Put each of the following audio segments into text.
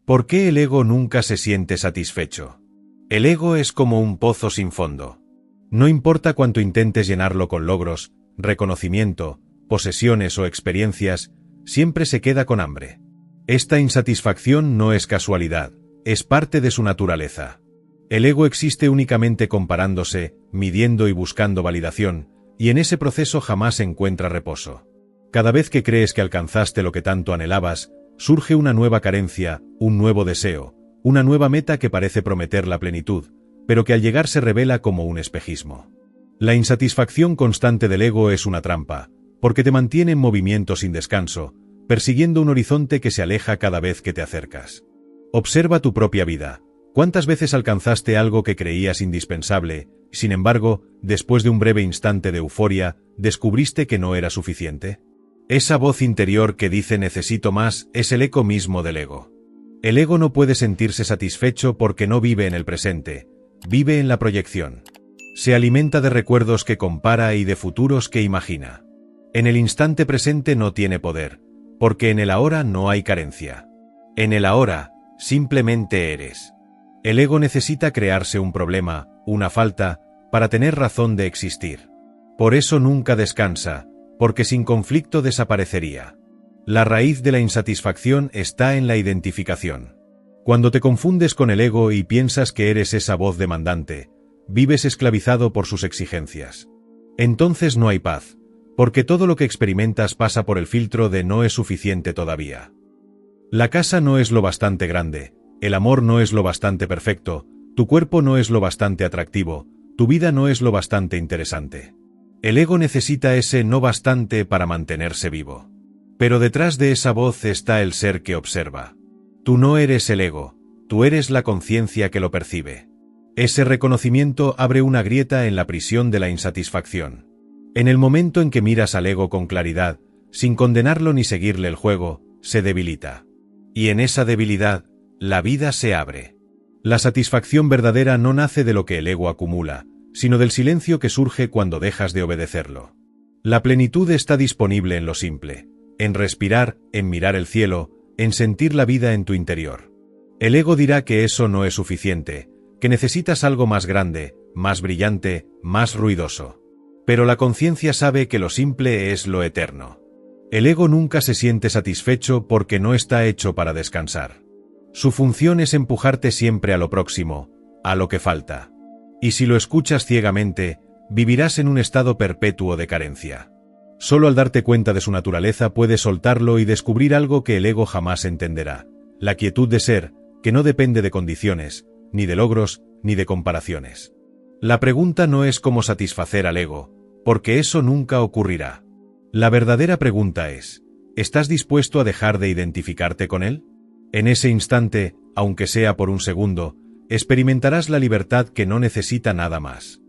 ¿Por qué el ego nunca se siente satisfecho? El ego es como un pozo sin fondo. No importa cuánto intentes llenarlo con logros, reconocimiento, posesiones o experiencias, siempre se queda con hambre. Esta insatisfacción no es casualidad, es parte de su naturaleza. El ego existe únicamente comparándose, midiendo y buscando validación, y en ese proceso jamás encuentra reposo. Cada vez que crees que alcanzaste lo que tanto anhelabas, surge una nueva carencia, un nuevo deseo, una nueva meta que parece prometer la plenitud, pero que al llegar se revela como un espejismo. La insatisfacción constante del ego es una trampa, porque te mantiene en movimiento sin descanso, persiguiendo un horizonte que se aleja cada vez que te acercas. Observa tu propia vida. ¿Cuántas veces alcanzaste algo que creías indispensable, sin embargo, después de un breve instante de euforia, descubriste que no era suficiente? Esa voz interior que dice necesito más es el eco mismo del ego. El ego no puede sentirse satisfecho porque no vive en el presente, vive en la proyección. Se alimenta de recuerdos que compara y de futuros que imagina. En el instante presente no tiene poder, porque en el ahora no hay carencia. En el ahora, simplemente eres. El ego necesita crearse un problema, una falta, para tener razón de existir. Por eso nunca descansa, porque sin conflicto desaparecería. La raíz de la insatisfacción está en la identificación. Cuando te confundes con el ego y piensas que eres esa voz demandante, vives esclavizado por sus exigencias. Entonces no hay paz, porque todo lo que experimentas pasa por el filtro de no es suficiente todavía. La casa no es lo bastante grande, el amor no es lo bastante perfecto, tu cuerpo no es lo bastante atractivo, tu vida no es lo bastante interesante. El ego necesita ese no bastante para mantenerse vivo. Pero detrás de esa voz está el ser que observa. Tú no eres el ego, tú eres la conciencia que lo percibe. Ese reconocimiento abre una grieta en la prisión de la insatisfacción. En el momento en que miras al ego con claridad, sin condenarlo ni seguirle el juego, se debilita. Y en esa debilidad, la vida se abre. La satisfacción verdadera no nace de lo que el ego acumula, sino del silencio que surge cuando dejas de obedecerlo. La plenitud está disponible en lo simple, en respirar, en mirar el cielo, en sentir la vida en tu interior. El ego dirá que eso no es suficiente, que necesitas algo más grande, más brillante, más ruidoso. Pero la conciencia sabe que lo simple es lo eterno. El ego nunca se siente satisfecho porque no está hecho para descansar. Su función es empujarte siempre a lo próximo, a lo que falta. Y si lo escuchas ciegamente, vivirás en un estado perpetuo de carencia. Solo al darte cuenta de su naturaleza puedes soltarlo y descubrir algo que el ego jamás entenderá: la quietud de ser, que no depende de condiciones, ni de logros, ni de comparaciones. La pregunta no es cómo satisfacer al ego, porque eso nunca ocurrirá. La verdadera pregunta es: ¿estás dispuesto a dejar de identificarte con él? En ese instante, aunque sea por un segundo, experimentarás la libertad que no necesita nada más.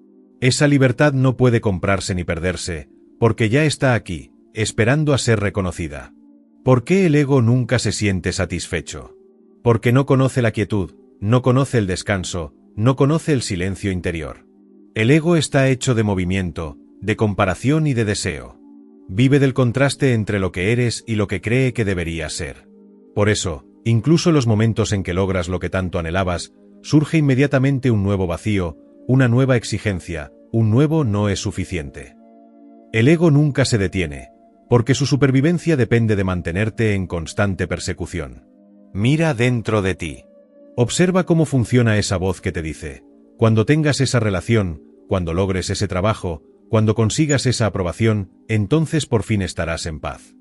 Esa libertad no puede comprarse ni perderse, porque ya está aquí, esperando a ser reconocida. ¿Por qué el ego nunca se siente satisfecho? Porque no conoce la quietud, no conoce el descanso, no conoce el silencio interior. El ego está hecho de movimiento, de comparación y de deseo. Vive del contraste entre lo que eres y lo que cree que debería ser. Por eso, incluso en los momentos en que logras lo que tanto anhelabas, surge inmediatamente un nuevo vacío, una nueva exigencia, un nuevo no es suficiente. El ego nunca se detiene, porque su supervivencia depende de mantenerte en constante persecución. Mira dentro de ti. Observa cómo funciona esa voz que te dice: cuando tengas esa relación, cuando logres ese trabajo, cuando consigas esa aprobación, entonces por fin estarás en paz.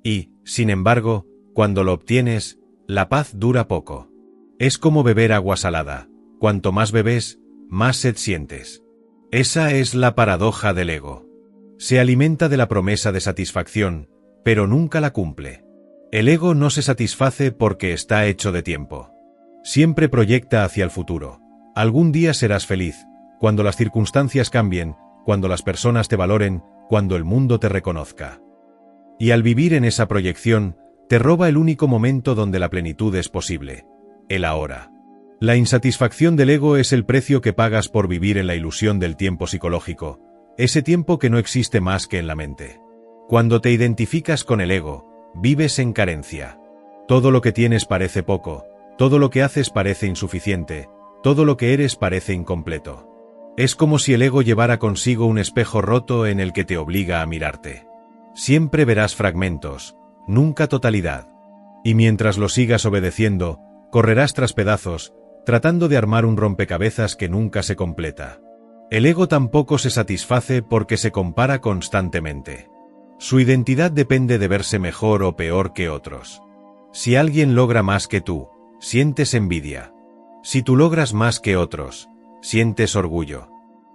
Y, sin embargo, cuando lo obtienes, la paz dura poco. Es como beber agua salada: cuanto más bebes, más sed sientes. Esa es la paradoja del ego. Se alimenta de la promesa de satisfacción, pero nunca la cumple. El ego no se satisface porque está hecho de tiempo. Siempre proyecta hacia el futuro. Algún día serás feliz, cuando las circunstancias cambien, cuando las personas te valoren, cuando el mundo te reconozca. Y al vivir en esa proyección, te roba el único momento donde la plenitud es posible: el ahora. La insatisfacción del ego es el precio que pagas por vivir en la ilusión del tiempo psicológico, ese tiempo que no existe más que en la mente. Cuando te identificas con el ego, vives en carencia. Todo lo que tienes parece poco, Todo lo que haces parece insuficiente, todo lo que eres parece incompleto. Es como si el ego llevara consigo un espejo roto en el que te obliga a mirarte. Siempre verás fragmentos, nunca totalidad. Y mientras lo sigas obedeciendo, correrás tras pedazos, tratando de armar un rompecabezas que nunca se completa. El ego tampoco se satisface porque se compara constantemente. Su identidad depende de verse mejor o peor que otros. Si alguien logra más que tú, sientes envidia. Si tú logras más que otros, sientes orgullo.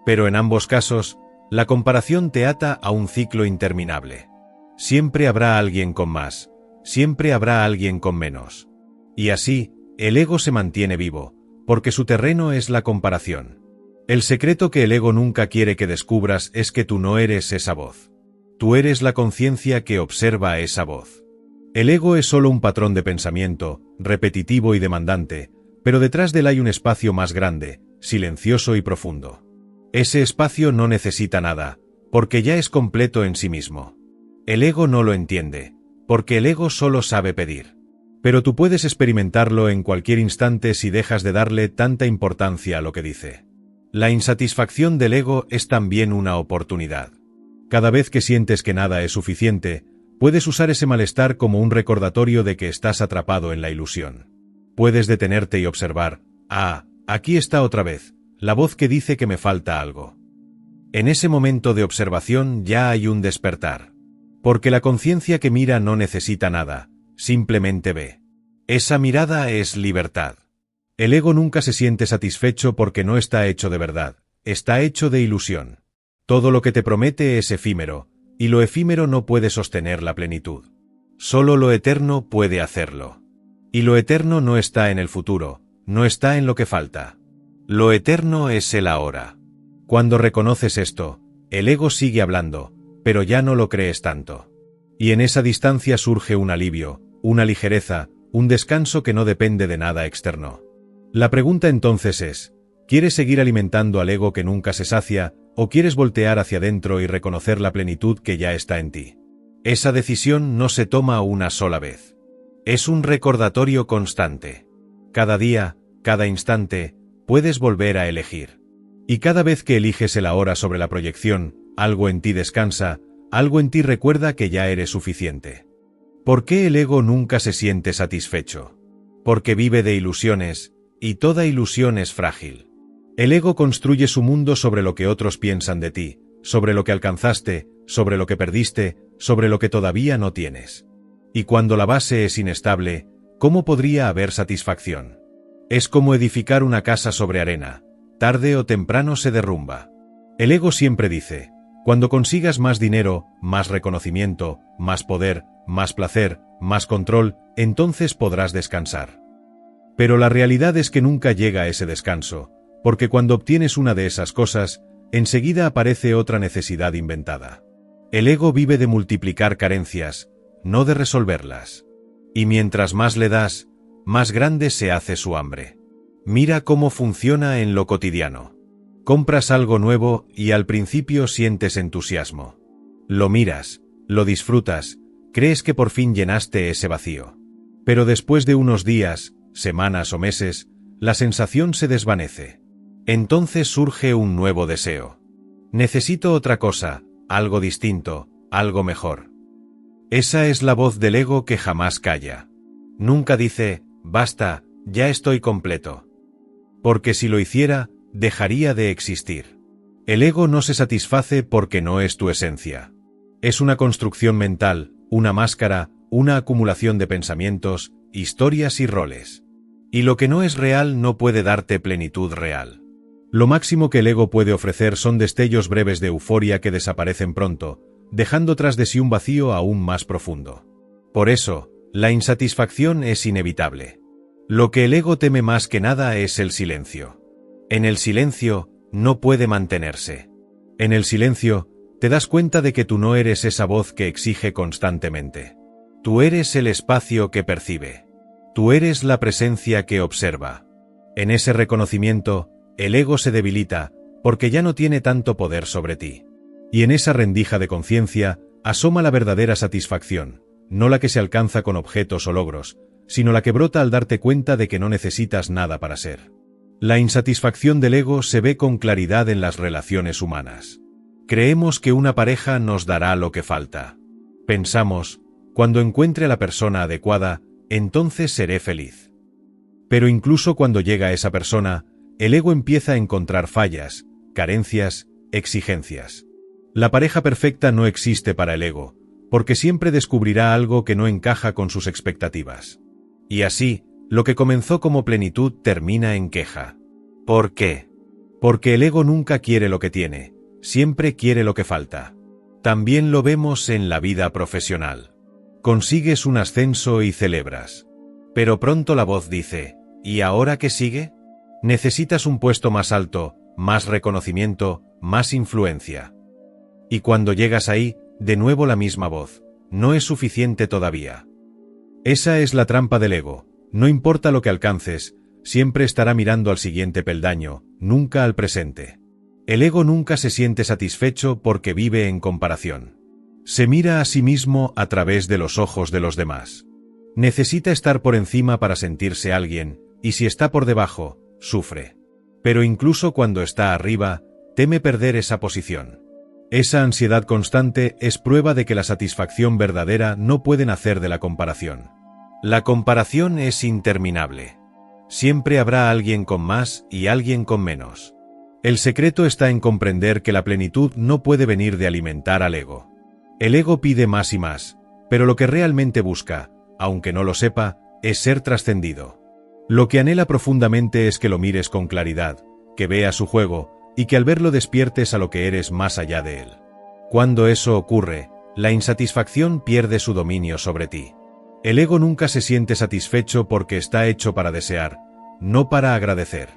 Pero en ambos casos, la comparación te ata a un ciclo interminable. Siempre habrá alguien con más, siempre habrá alguien con menos. Y así, el ego se mantiene vivo, porque su terreno es la comparación. El secreto que el ego nunca quiere que descubras es que tú no eres esa voz. Tú eres la conciencia que observa esa voz. El ego es solo un patrón de pensamiento, repetitivo y demandante, pero detrás de él hay un espacio más grande, silencioso y profundo. Ese espacio no necesita nada, porque ya es completo en sí mismo. El ego no lo entiende, porque el ego solo sabe pedir. Pero tú puedes experimentarlo en cualquier instante si dejas de darle tanta importancia a lo que dice. La insatisfacción del ego es también una oportunidad. Cada vez que sientes que nada es suficiente, puedes usar ese malestar como un recordatorio de que estás atrapado en la ilusión. Puedes detenerte y observar, aquí está otra vez, la voz que dice que me falta algo. En ese momento de observación ya hay un despertar. Porque la conciencia que mira no necesita nada, simplemente ve. Esa mirada es libertad. El ego nunca se siente satisfecho porque no está hecho de verdad, está hecho de ilusión. Todo lo que te promete es efímero, y lo efímero no puede sostener la plenitud. Solo lo eterno puede hacerlo. Y lo eterno no está en el futuro, no está en lo que falta. Lo eterno es el ahora. Cuando reconoces esto, el ego sigue hablando, pero ya no lo crees tanto. Y en esa distancia surge un alivio, una ligereza, un descanso que no depende de nada externo. La pregunta entonces es, ¿quieres seguir alimentando al ego que nunca se sacia, o quieres voltear hacia adentro y reconocer la plenitud que ya está en ti? Esa decisión no se toma una sola vez. Es un recordatorio constante. Cada día, cada instante, puedes volver a elegir. Y cada vez que eliges el ahora sobre la proyección, algo en ti descansa, algo en ti recuerda que ya eres suficiente. ¿Por qué el ego nunca se siente satisfecho? Porque vive de ilusiones, y toda ilusión es frágil. El ego construye su mundo sobre lo que otros piensan de ti, sobre lo que alcanzaste, sobre lo que perdiste, sobre lo que todavía no tienes. Y cuando la base es inestable, ¿cómo podría haber satisfacción? Es como edificar una casa sobre arena, tarde o temprano se derrumba. El ego siempre dice, cuando consigas más dinero, más reconocimiento, más poder, más placer, más control, entonces podrás descansar. Pero la realidad es que nunca llega ese descanso, porque cuando obtienes una de esas cosas, enseguida aparece otra necesidad inventada. El ego vive de multiplicar carencias, no de resolverlas. Y mientras más le das, más grande se hace su hambre. Mira cómo funciona en lo cotidiano. Compras algo nuevo y al principio sientes entusiasmo. Lo miras, lo disfrutas, crees que por fin llenaste ese vacío. Pero después de unos días, semanas o meses, la sensación se desvanece. Entonces surge un nuevo deseo. Necesito otra cosa, algo distinto, algo mejor. Esa es la voz del ego que jamás calla. Nunca dice, basta, ya estoy completo. Porque si lo hiciera, dejaría de existir. El ego no se satisface porque no es tu esencia. Es una construcción mental, una máscara, una acumulación de pensamientos, historias y roles. Y lo que no es real no puede darte plenitud real. Lo máximo que el ego puede ofrecer son destellos breves de euforia que desaparecen pronto, dejando tras de sí un vacío aún más profundo. Por eso, la insatisfacción es inevitable. Lo que el ego teme más que nada es el silencio. En el silencio, no puede mantenerse. En el silencio, te das cuenta de que tú no eres esa voz que exige constantemente. Tú eres el espacio que percibe. Tú eres la presencia que observa. En ese reconocimiento, el ego se debilita, porque ya no tiene tanto poder sobre ti. Y en esa rendija de conciencia, asoma la verdadera satisfacción, no la que se alcanza con objetos o logros, sino la que brota al darte cuenta de que no necesitas nada para ser. La insatisfacción del ego se ve con claridad en las relaciones humanas. Creemos que una pareja nos dará lo que falta. Pensamos, cuando encuentre a la persona adecuada, entonces seré feliz. Pero incluso cuando llega esa persona, el ego empieza a encontrar fallas, carencias, exigencias. La pareja perfecta no existe para el ego, porque siempre descubrirá algo que no encaja con sus expectativas. Y así, lo que comenzó como plenitud termina en queja. ¿Por qué? Porque el ego nunca quiere lo que tiene, siempre quiere lo que falta. También lo vemos en la vida profesional. Consigues un ascenso y celebras. Pero pronto la voz dice, ¿y ahora qué sigue? Necesitas un puesto más alto, más reconocimiento, más influencia. Y cuando llegas ahí, de nuevo la misma voz, no es suficiente todavía. Esa es la trampa del ego, no importa lo que alcances, siempre estará mirando al siguiente peldaño, nunca al presente. El ego nunca se siente satisfecho porque vive en comparación. Se mira a sí mismo a través de los ojos de los demás. Necesita estar por encima para sentirse alguien, y si está por debajo, sufre. Pero incluso cuando está arriba, teme perder esa posición. Esa ansiedad constante es prueba de que la satisfacción verdadera no puede nacer de la comparación. La comparación es interminable. Siempre habrá alguien con más y alguien con menos. El secreto está en comprender que la plenitud no puede venir de alimentar al ego. El ego pide más y más, pero lo que realmente busca, aunque no lo sepa, es ser trascendido. Lo que anhela profundamente es que lo mires con claridad, que veas su juego, y que al verlo despiertes a lo que eres más allá de él. Cuando eso ocurre, la insatisfacción pierde su dominio sobre ti. El ego nunca se siente satisfecho porque está hecho para desear, no para agradecer.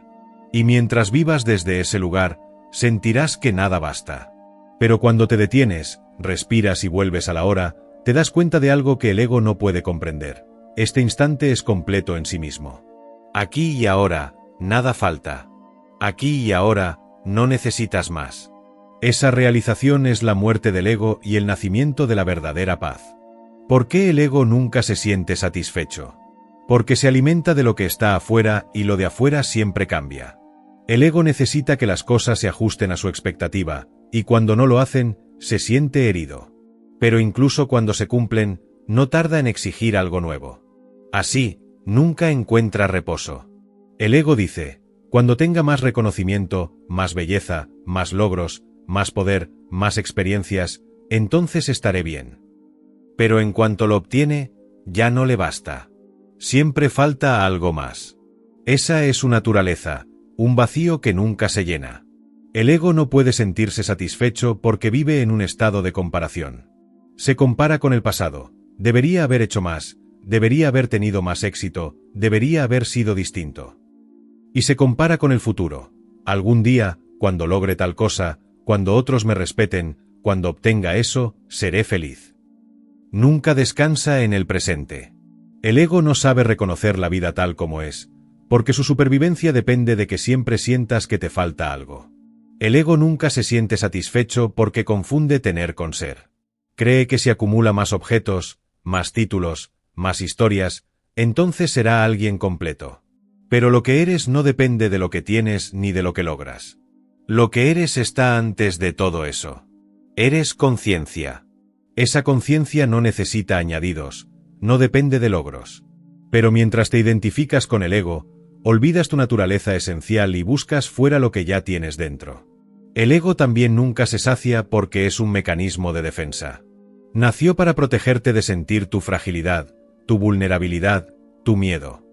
Y mientras vivas desde ese lugar, sentirás que nada basta. Pero cuando te detienes, respiras y vuelves a la hora, te das cuenta de algo que el ego no puede comprender. Este instante es completo en sí mismo. Aquí y ahora, nada falta. Aquí y ahora, no necesitas más. Esa realización es la muerte del ego y el nacimiento de la verdadera paz. ¿Por qué el ego nunca se siente satisfecho? Porque se alimenta de lo que está afuera y lo de afuera siempre cambia. El ego necesita que las cosas se ajusten a su expectativa, y cuando no lo hacen, se siente herido. Pero incluso cuando se cumplen, no tarda en exigir algo nuevo. Así, nunca encuentra reposo. El ego dice, cuando tenga más reconocimiento, más belleza, más logros, más poder, más experiencias, entonces estaré bien. Pero en cuanto lo obtiene, ya no le basta. Siempre falta algo más. Esa es su naturaleza, un vacío que nunca se llena. El ego no puede sentirse satisfecho porque vive en un estado de comparación. Se compara con el pasado, debería haber hecho más, debería haber tenido más éxito, debería haber sido distinto. Y se compara con el futuro. Algún día, cuando logre tal cosa, cuando otros me respeten, cuando obtenga eso, seré feliz. Nunca descansa en el presente. El ego no sabe reconocer la vida tal como es, porque su supervivencia depende de que siempre sientas que te falta algo. El ego nunca se siente satisfecho porque confunde tener con ser. Cree que si acumula más objetos, más títulos, más historias, entonces será alguien completo. Pero lo que eres no depende de lo que tienes ni de lo que logras. Lo que eres está antes de todo eso. Eres conciencia. Esa conciencia no necesita añadidos, no depende de logros. Pero mientras te identificas con el ego, olvidas tu naturaleza esencial y buscas fuera lo que ya tienes dentro. El ego también nunca se sacia porque es un mecanismo de defensa. Nació para protegerte de sentir tu fragilidad, tu vulnerabilidad, tu miedo.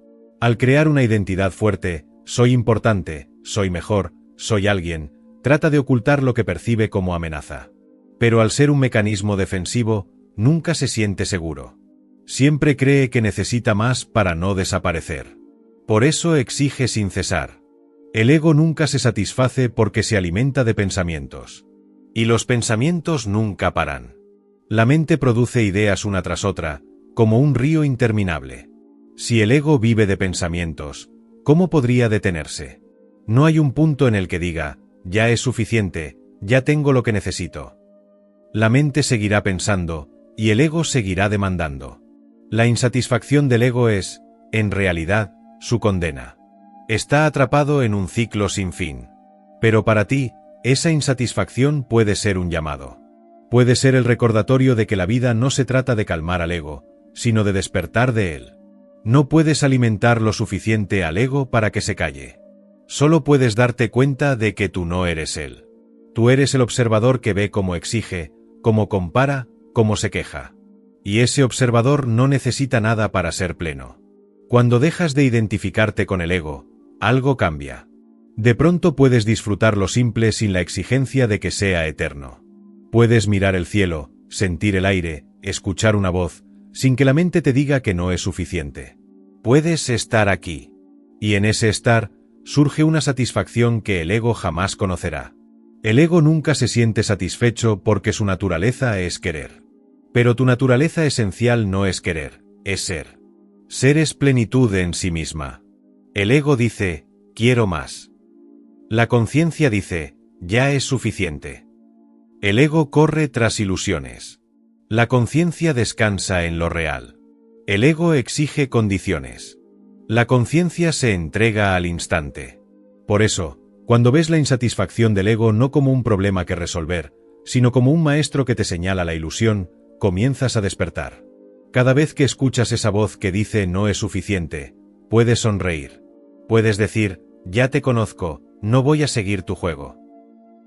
Al crear una identidad fuerte, soy importante, soy mejor, soy alguien, trata de ocultar lo que percibe como amenaza. Pero al ser un mecanismo defensivo, nunca se siente seguro. Siempre cree que necesita más para no desaparecer. Por eso exige sin cesar. El ego nunca se satisface porque se alimenta de pensamientos. Y los pensamientos nunca paran. La mente produce ideas una tras otra, como un río interminable. Si el ego vive de pensamientos, ¿cómo podría detenerse? No hay un punto en el que diga, ya es suficiente, ya tengo lo que necesito. La mente seguirá pensando, y el ego seguirá demandando. La insatisfacción del ego es, en realidad, su condena. Está atrapado en un ciclo sin fin. Pero para ti, esa insatisfacción puede ser un llamado. Puede ser el recordatorio de que la vida no se trata de calmar al ego, sino de despertar de él. No puedes alimentar lo suficiente al ego para que se calle. Solo puedes darte cuenta de que tú no eres él. Tú eres el observador que ve cómo exige, cómo compara, cómo se queja. Y ese observador no necesita nada para ser pleno. Cuando dejas de identificarte con el ego, algo cambia. De pronto puedes disfrutar lo simple sin la exigencia de que sea eterno. Puedes mirar el cielo, sentir el aire, escuchar una voz, sin que la mente te diga que no es suficiente. Puedes estar aquí. Y en ese estar, surge una satisfacción que el ego jamás conocerá. El ego nunca se siente satisfecho porque su naturaleza es querer. Pero tu naturaleza esencial no es querer, es ser. Ser es plenitud en sí misma. El ego dice, quiero más. La conciencia dice, ya es suficiente. El ego corre tras ilusiones. La conciencia descansa en lo real. El ego exige condiciones. La conciencia se entrega al instante. Por eso, cuando ves la insatisfacción del ego no como un problema que resolver, sino como un maestro que te señala la ilusión, comienzas a despertar. Cada vez que escuchas esa voz que dice no es suficiente, puedes sonreír. Puedes decir, ya te conozco, no voy a seguir tu juego.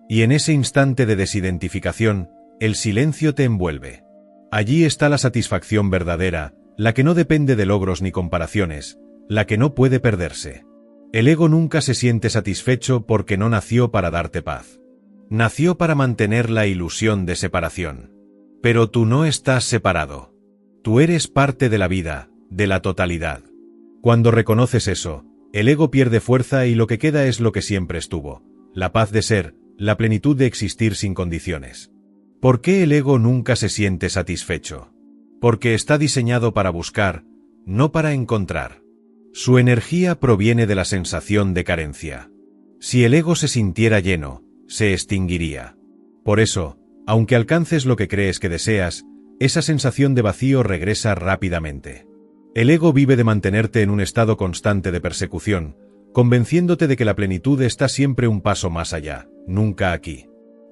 Y en ese instante de desidentificación, el silencio te envuelve. Allí está la satisfacción verdadera, la que no depende de logros ni comparaciones, la que no puede perderse. El ego nunca se siente satisfecho porque no nació para darte paz. Nació para mantener la ilusión de separación. Pero tú no estás separado. Tú eres parte de la vida, de la totalidad. Cuando reconoces eso, el ego pierde fuerza y lo que queda es lo que siempre estuvo, la paz de ser, la plenitud de existir sin condiciones. ¿Por qué el ego nunca se siente satisfecho? Porque está diseñado para buscar, no para encontrar. Su energía proviene de la sensación de carencia. Si el ego se sintiera lleno, se extinguiría. Por eso, aunque alcances lo que crees que deseas, esa sensación de vacío regresa rápidamente. El ego vive de mantenerte en un estado constante de persecución, convenciéndote de que la plenitud está siempre un paso más allá, nunca aquí.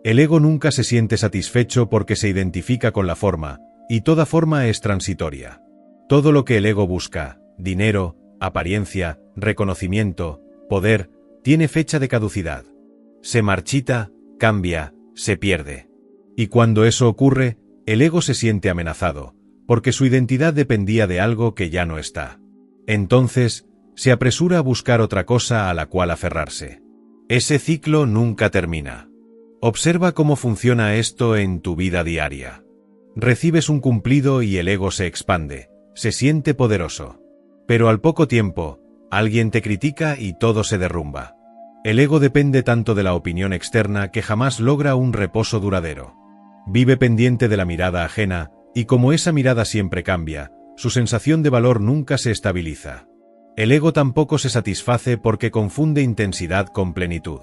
El ego nunca se siente satisfecho porque se identifica con la forma, y toda forma es transitoria. Todo lo que el ego busca, dinero, apariencia, reconocimiento, poder, tiene fecha de caducidad. Se marchita, cambia, se pierde. Y cuando eso ocurre, el ego se siente amenazado, porque su identidad dependía de algo que ya no está. Entonces, se apresura a buscar otra cosa a la cual aferrarse. Ese ciclo nunca termina. Observa cómo funciona esto en tu vida diaria. Recibes un cumplido y el ego se expande, se siente poderoso. Pero al poco tiempo, alguien te critica y todo se derrumba. El ego depende tanto de la opinión externa que jamás logra un reposo duradero. Vive pendiente de la mirada ajena, y como esa mirada siempre cambia, su sensación de valor nunca se estabiliza. El ego tampoco se satisface porque confunde intensidad con plenitud.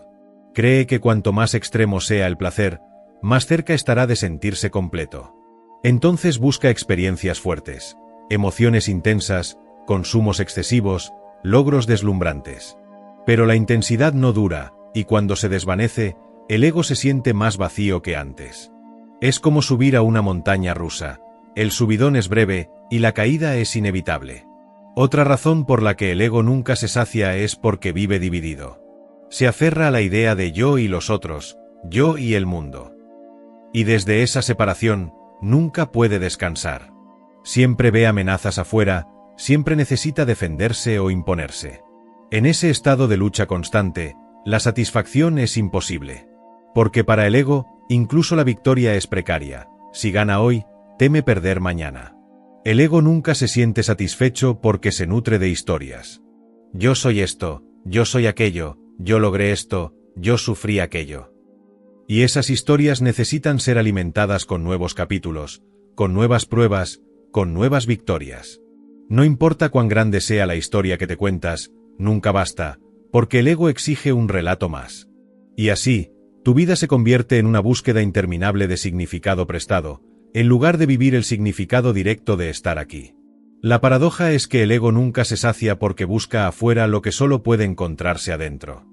Cree que cuanto más extremo sea el placer, más cerca estará de sentirse completo. Entonces busca experiencias fuertes, emociones intensas, consumos excesivos, logros deslumbrantes. Pero la intensidad no dura, y cuando se desvanece, el ego se siente más vacío que antes. Es como subir a una montaña rusa. El subidón es breve, y la caída es inevitable. Otra razón por la que el ego nunca se sacia es porque vive dividido. Se aferra a la idea de yo y los otros, yo y el mundo. Y desde esa separación, nunca puede descansar. Siempre ve amenazas afuera, siempre necesita defenderse o imponerse. En ese estado de lucha constante, la satisfacción es imposible. Porque para el ego, incluso la victoria es precaria. Si gana hoy, teme perder mañana. El ego nunca se siente satisfecho porque se nutre de historias. Yo soy esto, yo soy aquello, yo logré esto, yo sufrí aquello. Y esas historias necesitan ser alimentadas con nuevos capítulos, con nuevas pruebas, con nuevas victorias. No importa cuán grande sea la historia que te cuentas, nunca basta, porque el ego exige un relato más. Y así, tu vida se convierte en una búsqueda interminable de significado prestado, en lugar de vivir el significado directo de estar aquí. La paradoja es que el ego nunca se sacia porque busca afuera lo que solo puede encontrarse adentro.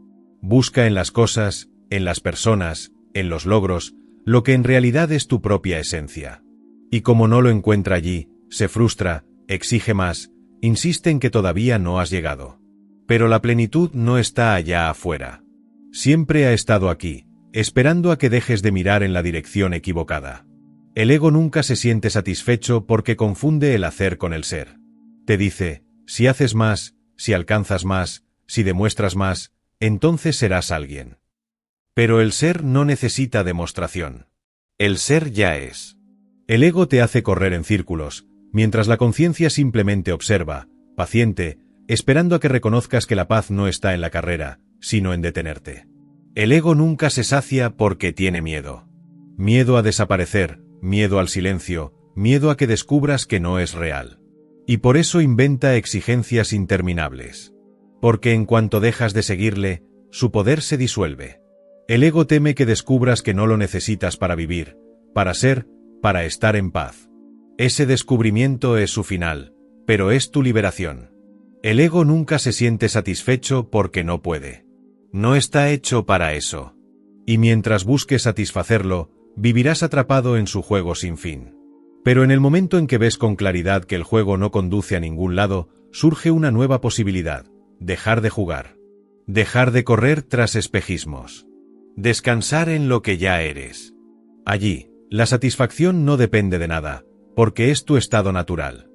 Busca en las cosas, en las personas, en los logros, lo que en realidad es tu propia esencia. Y como no lo encuentra allí, se frustra, exige más, insiste en que todavía no has llegado. Pero la plenitud no está allá afuera. Siempre ha estado aquí, esperando a que dejes de mirar en la dirección equivocada. El ego nunca se siente satisfecho porque confunde el hacer con el ser. Te dice, si haces más, si alcanzas más, si demuestras más, entonces serás alguien. Pero el ser no necesita demostración. El ser ya es. El ego te hace correr en círculos, mientras la conciencia simplemente observa, paciente, esperando a que reconozcas que la paz no está en la carrera, sino en detenerte. El ego nunca se sacia porque tiene miedo. Miedo a desaparecer, miedo al silencio, miedo a que descubras que no es real. Y por eso inventa exigencias interminables. Porque en cuanto dejas de seguirle, su poder se disuelve. El ego teme que descubras que no lo necesitas para vivir, para ser, para estar en paz. Ese descubrimiento es su final, pero es tu liberación. El ego nunca se siente satisfecho porque no puede. No está hecho para eso. Y mientras busques satisfacerlo, vivirás atrapado en su juego sin fin. Pero en el momento en que ves con claridad que el juego no conduce a ningún lado, surge una nueva posibilidad: dejar de jugar. Dejar de correr tras espejismos. Descansar en lo que ya eres. Allí, la satisfacción no depende de nada, porque es tu estado natural.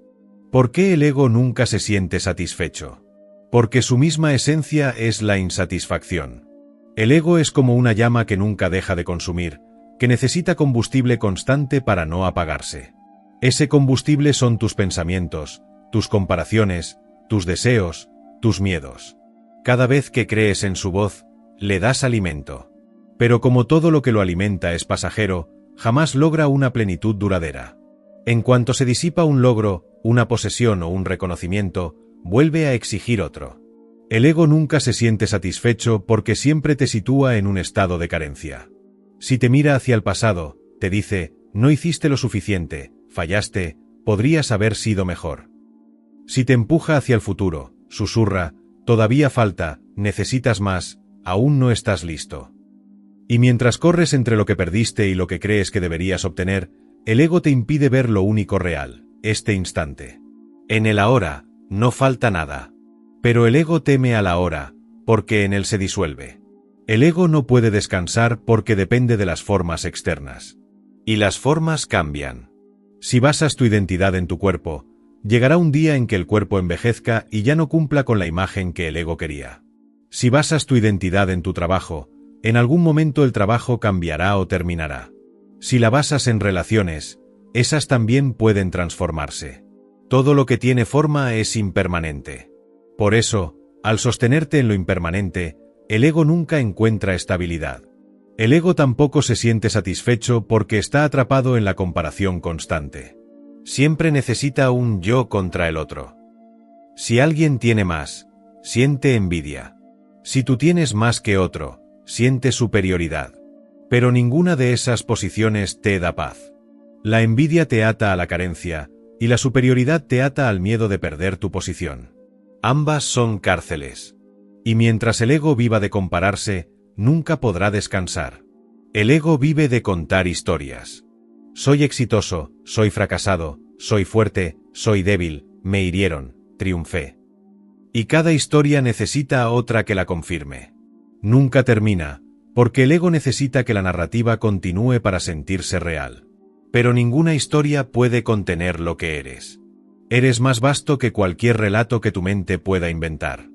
¿Por qué el ego nunca se siente satisfecho? Porque su misma esencia es la insatisfacción. El ego es como una llama que nunca deja de consumir, que necesita combustible constante para no apagarse. Ese combustible son tus pensamientos, tus comparaciones, tus deseos, tus miedos. Cada vez que crees en su voz, le das alimento. Pero como todo lo que lo alimenta es pasajero, jamás logra una plenitud duradera. En cuanto se disipa un logro, una posesión o un reconocimiento, vuelve a exigir otro. El ego nunca se siente satisfecho porque siempre te sitúa en un estado de carencia. Si te mira hacia el pasado, te dice, no hiciste lo suficiente, fallaste, podrías haber sido mejor. Si te empuja hacia el futuro, susurra, todavía falta, necesitas más, aún no estás listo. Y mientras corres entre lo que perdiste y lo que crees que deberías obtener, el ego te impide ver lo único real, este instante. En el ahora, no falta nada. Pero el ego teme al ahora, porque en él se disuelve. El ego no puede descansar porque depende de las formas externas. Y las formas cambian. Si basas tu identidad en tu cuerpo, llegará un día en que el cuerpo envejezca y ya no cumpla con la imagen que el ego quería. Si basas tu identidad en tu trabajo, en algún momento el trabajo cambiará o terminará. Si la basas en relaciones, esas también pueden transformarse. Todo lo que tiene forma es impermanente. Por eso, al sostenerte en lo impermanente, el ego nunca encuentra estabilidad. El ego tampoco se siente satisfecho porque está atrapado en la comparación constante. Siempre necesita un yo contra el otro. Si alguien tiene más, siente envidia. Si tú tienes más que otro, siente superioridad. Pero ninguna de esas posiciones te da paz. La envidia te ata a la carencia, y la superioridad te ata al miedo de perder tu posición. Ambas son cárceles. Y mientras el ego viva de compararse, nunca podrá descansar. El ego vive de contar historias. Soy exitoso, soy fracasado, soy fuerte, soy débil, me hirieron, triunfé. Y cada historia necesita otra que la confirme. Nunca termina, porque el ego necesita que la narrativa continúe para sentirse real. Pero ninguna historia puede contener lo que eres. Eres más vasto que cualquier relato que tu mente pueda inventar.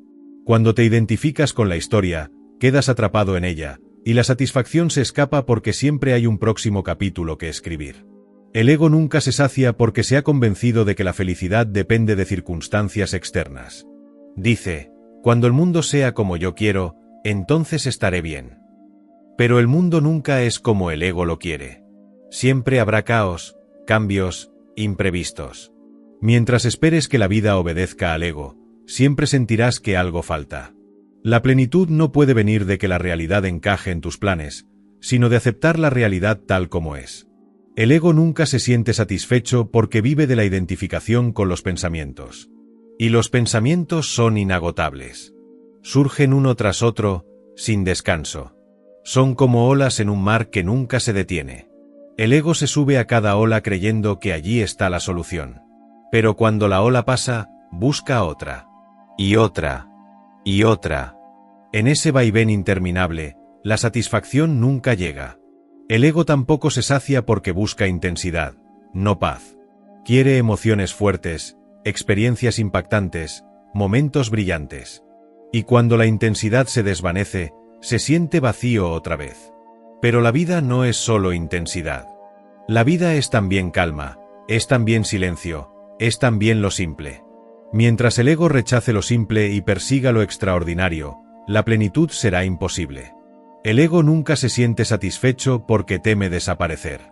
Cuando te identificas con la historia, quedas atrapado en ella, y la satisfacción se escapa porque siempre hay un próximo capítulo que escribir. El ego nunca se sacia porque se ha convencido de que la felicidad depende de circunstancias externas. Dice, cuando el mundo sea como yo quiero, entonces estaré bien. Pero el mundo nunca es como el ego lo quiere. Siempre habrá caos, cambios, imprevistos. Mientras esperes que la vida obedezca al ego, siempre sentirás que algo falta. La plenitud no puede venir de que la realidad encaje en tus planes, sino de aceptar la realidad tal como es. El ego nunca se siente satisfecho porque vive de la identificación con los pensamientos. Y los pensamientos son inagotables. Surgen uno tras otro, sin descanso. Son como olas en un mar que nunca se detiene. El ego se sube a cada ola creyendo que allí está la solución. Pero cuando la ola pasa, busca otra. Y otra. Y otra. En ese vaivén interminable, la satisfacción nunca llega. El ego tampoco se sacia porque busca intensidad, no paz. Quiere emociones fuertes, experiencias impactantes, momentos brillantes. Y cuando la intensidad se desvanece, se siente vacío otra vez. Pero la vida no es solo intensidad. La vida es también calma, es también silencio, es también lo simple. Mientras el ego rechace lo simple y persiga lo extraordinario, la plenitud será imposible. El ego nunca se siente satisfecho porque teme desaparecer.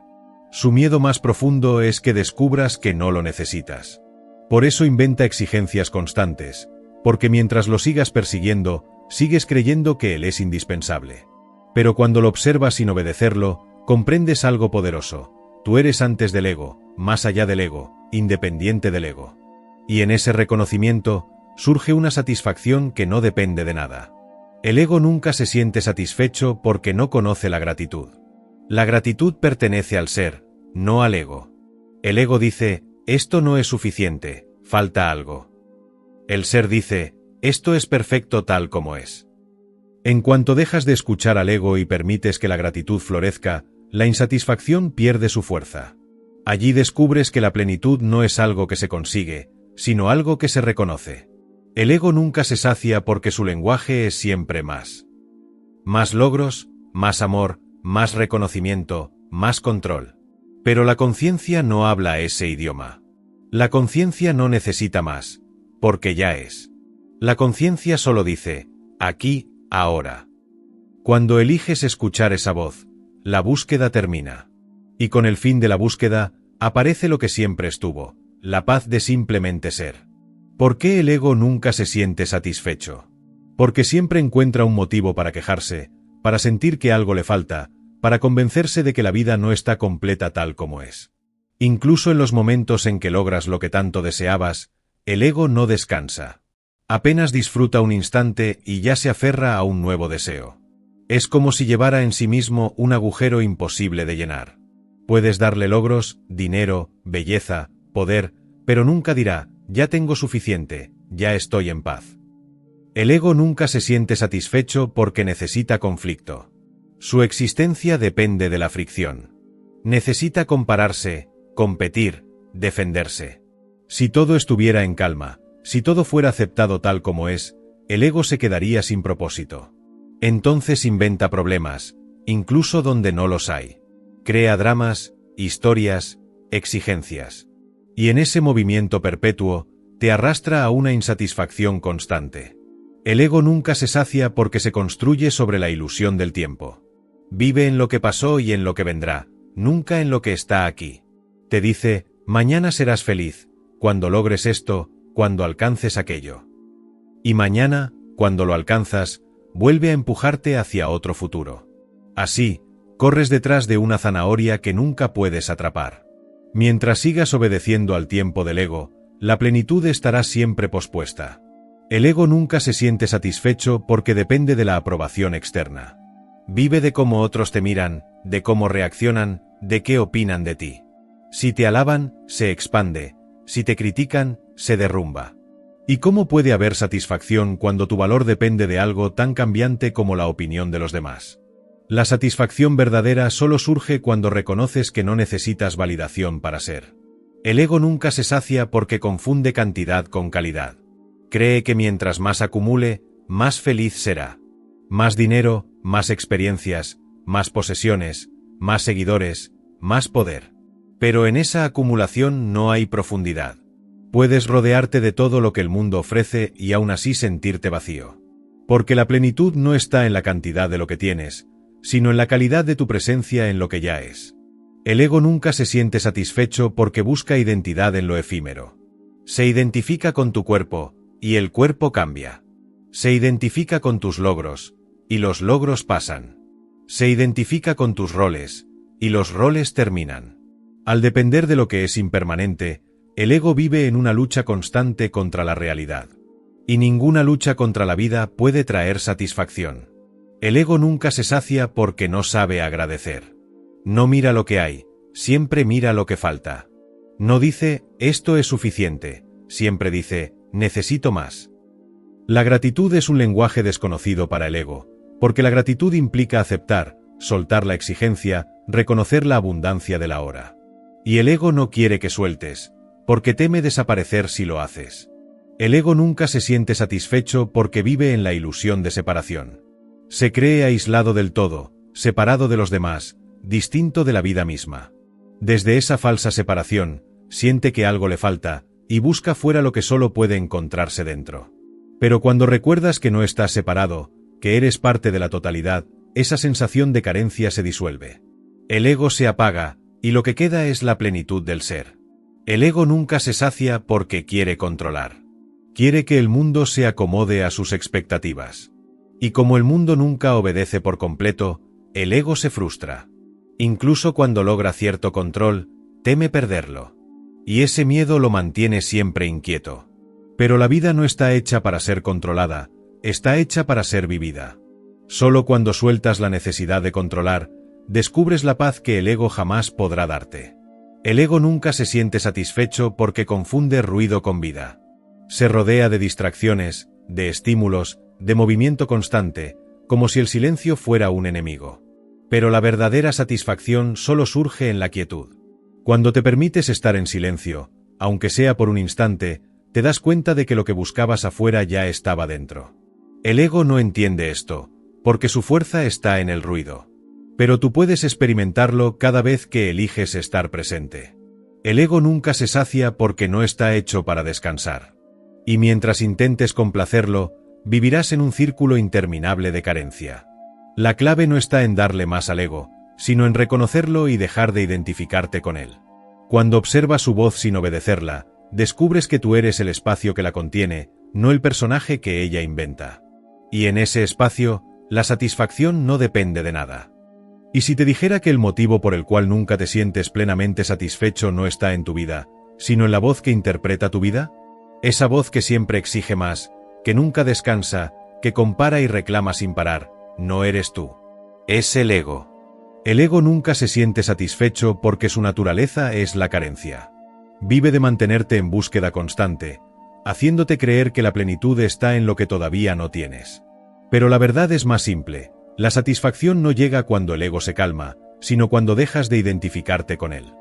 Su miedo más profundo es que descubras que no lo necesitas. Por eso inventa exigencias constantes, porque mientras lo sigas persiguiendo, sigues creyendo que él es indispensable. Pero cuando lo observas sin obedecerlo, comprendes algo poderoso. Tú eres antes del ego, más allá del ego, independiente del ego. Y en ese reconocimiento, surge una satisfacción que no depende de nada. El ego nunca se siente satisfecho porque no conoce la gratitud. La gratitud pertenece al ser, no al ego. El ego dice, esto no es suficiente, falta algo. El ser dice, esto es perfecto tal como es. En cuanto dejas de escuchar al ego y permites que la gratitud florezca, la insatisfacción pierde su fuerza. Allí descubres que la plenitud no es algo que se consigue, sino algo que se reconoce. El ego nunca se sacia porque su lenguaje es siempre más. Más logros, más amor, más reconocimiento, más control. Pero la conciencia no habla ese idioma. La conciencia no necesita más, porque ya es. La conciencia solo dice, aquí, ahora. Cuando eliges escuchar esa voz, la búsqueda termina. Y con el fin de la búsqueda, aparece lo que siempre estuvo, la paz de simplemente ser. ¿Por qué el ego nunca se siente satisfecho? Porque siempre encuentra un motivo para quejarse, para sentir que algo le falta, para convencerse de que la vida no está completa tal como es. Incluso en los momentos en que logras lo que tanto deseabas, el ego no descansa. Apenas disfruta un instante y ya se aferra a un nuevo deseo. Es como si llevara en sí mismo un agujero imposible de llenar. Puedes darle logros, dinero, belleza, poder, pero nunca dirá, ya tengo suficiente, ya estoy en paz. El ego nunca se siente satisfecho porque necesita conflicto. Su existencia depende de la fricción. Necesita compararse, competir, defenderse. Si todo estuviera en calma, si todo fuera aceptado tal como es, el ego se quedaría sin propósito. Entonces inventa problemas, incluso donde no los hay. Crea dramas, historias, exigencias. Y en ese movimiento perpetuo, te arrastra a una insatisfacción constante. El ego nunca se sacia porque se construye sobre la ilusión del tiempo. Vive en lo que pasó y en lo que vendrá, nunca en lo que está aquí. Te dice, mañana serás feliz, cuando logres esto, cuando alcances aquello. Y mañana, cuando lo alcanzas, vuelve a empujarte hacia otro futuro. Así, corres detrás de una zanahoria que nunca puedes atrapar. Mientras sigas obedeciendo al tiempo del ego, la plenitud estará siempre pospuesta. El ego nunca se siente satisfecho porque depende de la aprobación externa. Vive de cómo otros te miran, de cómo reaccionan, de qué opinan de ti. Si te alaban, se expande, si te critican, se derrumba. ¿Y cómo puede haber satisfacción cuando tu valor depende de algo tan cambiante como la opinión de los demás? La satisfacción verdadera solo surge cuando reconoces que no necesitas validación para ser. El ego nunca se sacia porque confunde cantidad con calidad. Cree que mientras más acumule, más feliz será. Más dinero, más experiencias, más posesiones, más seguidores, más poder. Pero en esa acumulación no hay profundidad. Puedes rodearte de todo lo que el mundo ofrece y aún así sentirte vacío. Porque la plenitud no está en la cantidad de lo que tienes, sino en la calidad de tu presencia en lo que ya es. El ego nunca se siente satisfecho porque busca identidad en lo efímero. Se identifica con tu cuerpo, y el cuerpo cambia. Se identifica con tus logros, y los logros pasan. Se identifica con tus roles, y los roles terminan. Al depender de lo que es impermanente, el ego vive en una lucha constante contra la realidad. Y ninguna lucha contra la vida puede traer satisfacción. El ego nunca se sacia porque no sabe agradecer. No mira lo que hay, siempre mira lo que falta. No dice, esto es suficiente, siempre dice, necesito más. La gratitud es un lenguaje desconocido para el ego, porque la gratitud implica aceptar, soltar la exigencia, reconocer la abundancia de la hora. Y el ego no quiere que sueltes, porque teme desaparecer si lo haces. El ego nunca se siente satisfecho porque vive en la ilusión de separación. Se cree aislado del todo, separado de los demás, distinto de la vida misma. Desde esa falsa separación, siente que algo le falta, y busca fuera lo que solo puede encontrarse dentro. Pero cuando recuerdas que no estás separado, que eres parte de la totalidad, esa sensación de carencia se disuelve. El ego se apaga, y lo que queda es la plenitud del ser. El ego nunca se sacia porque quiere controlar. Quiere que el mundo se acomode a sus expectativas. Y como el mundo nunca obedece por completo, el ego se frustra. Incluso cuando logra cierto control, teme perderlo. Y ese miedo lo mantiene siempre inquieto. Pero la vida no está hecha para ser controlada, está hecha para ser vivida. Solo cuando sueltas la necesidad de controlar, descubres la paz que el ego jamás podrá darte. El ego nunca se siente satisfecho porque confunde ruido con vida. Se rodea de distracciones, de estímulos, de movimiento constante, como si el silencio fuera un enemigo. Pero la verdadera satisfacción solo surge en la quietud. Cuando te permites estar en silencio, aunque sea por un instante, te das cuenta de que lo que buscabas afuera ya estaba dentro. El ego no entiende esto, porque su fuerza está en el ruido. Pero tú puedes experimentarlo cada vez que eliges estar presente. El ego nunca se sacia porque no está hecho para descansar. Y mientras intentes complacerlo, vivirás en un círculo interminable de carencia. La clave no está en darle más al ego, sino en reconocerlo y dejar de identificarte con él. Cuando observas su voz sin obedecerla, descubres que tú eres el espacio que la contiene, no el personaje que ella inventa. Y en ese espacio, la satisfacción no depende de nada. ¿Y si te dijera que el motivo por el cual nunca te sientes plenamente satisfecho no está en tu vida, sino en la voz que interpreta tu vida? Esa voz que siempre exige más, que nunca descansa, que compara y reclama sin parar, no eres tú. Es el ego. El ego nunca se siente satisfecho porque su naturaleza es la carencia. Vive de mantenerte en búsqueda constante, haciéndote creer que la plenitud está en lo que todavía no tienes. Pero la verdad es más simple. La satisfacción no llega cuando el ego se calma, sino cuando dejas de identificarte con él.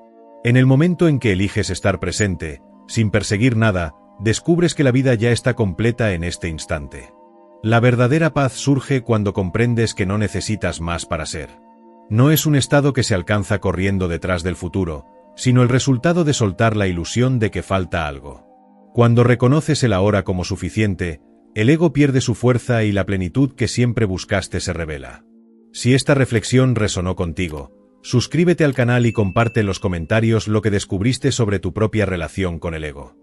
En el momento en que eliges estar presente, sin perseguir nada, descubres que la vida ya está completa en este instante. La verdadera paz surge cuando comprendes que no necesitas más para ser. No es un estado que se alcanza corriendo detrás del futuro, sino el resultado de soltar la ilusión de que falta algo. Cuando reconoces el ahora como suficiente, el ego pierde su fuerza y la plenitud que siempre buscaste se revela. Si esta reflexión resonó contigo, suscríbete al canal y comparte en los comentarios lo que descubriste sobre tu propia relación con el ego.